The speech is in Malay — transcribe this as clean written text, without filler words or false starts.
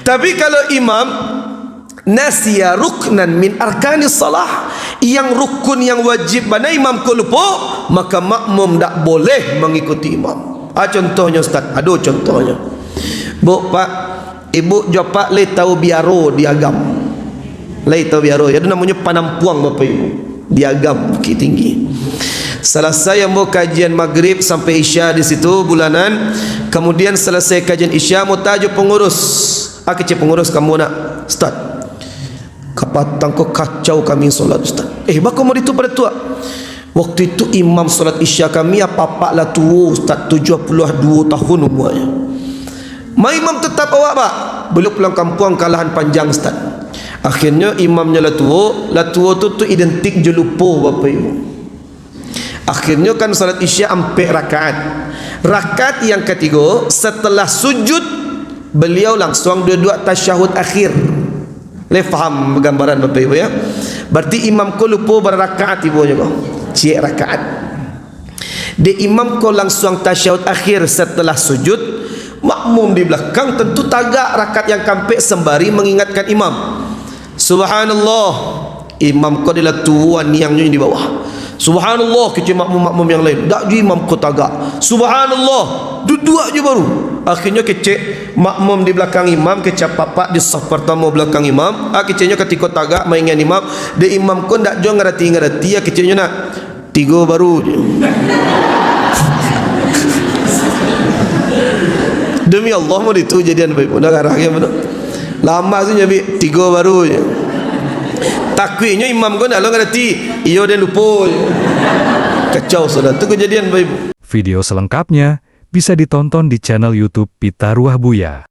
Tapi kalau imam nasiya ruknan min arkanis salah, yang rukun yang wajib mana imam ko lupa, maka makmum tak boleh mengikuti imam. Contohnya Ustaz, aduh contohnya. Bu, Pak, Ibu jawab le tahu biaro di agam. Le tahu biaro, itu namanya panampuang Bapak Ibu. Di agam Bukit Tinggi. Selesai mau kajian maghrib sampai isya di situ bulanan. Kemudian selesai kajian isya mau tajuk pengurus. Kecil pengurus kamu nak Ustaz, kapatang kau kacau kami solat Ustaz. Bako mau itu pada tua. Waktu itu imam solat isya kami apa-apa lah tua Ustaz, 72 tahun umurnya. Imam tetap awak pak, belum pulang kampung kalahan panjang Ustaz. Akhirnya imamnya lah tua tu identik je lupa Bapak Ibu. Akhirnya kan salat isya 4 rakaat. Rakaat yang ketiga setelah sujud beliau langsung dua tasyahud akhir. Le faham gambaran Bapak Ibu ya? Berarti imam ko lupa berrakaat ibunya kau. Cik rakaat. Di imam ko langsung tasyahud akhir setelah sujud. Makmum di belakang tentu tagak rakaat yang kampek sembari mengingatkan imam. Subhanallah. Imam ko adalah tuan yang di bawah. Subhanallah kecil makmum-makmum yang lain. Tak ju imam ko tagak. Subhanallah. Duduk je baru. Akhirnya kecil makmum di belakang imam, kecil papak di saf pertama belakang imam. Kecilnya ketika tagak mainkan imam, di imam ko tak ju ngerti. Kecilnya nak 3 baru je. Demi Allah mau itu jadian baik pun dah arahnya benar. Lama tu jadi 3 baru je. Takwirnya imam ko nak lo ngerti. Iyo dia lupa je. Kacau saudara. Itu kejadian baik. Video selengkapnya bisa ditonton di channel YouTube Pita Ruah Buya.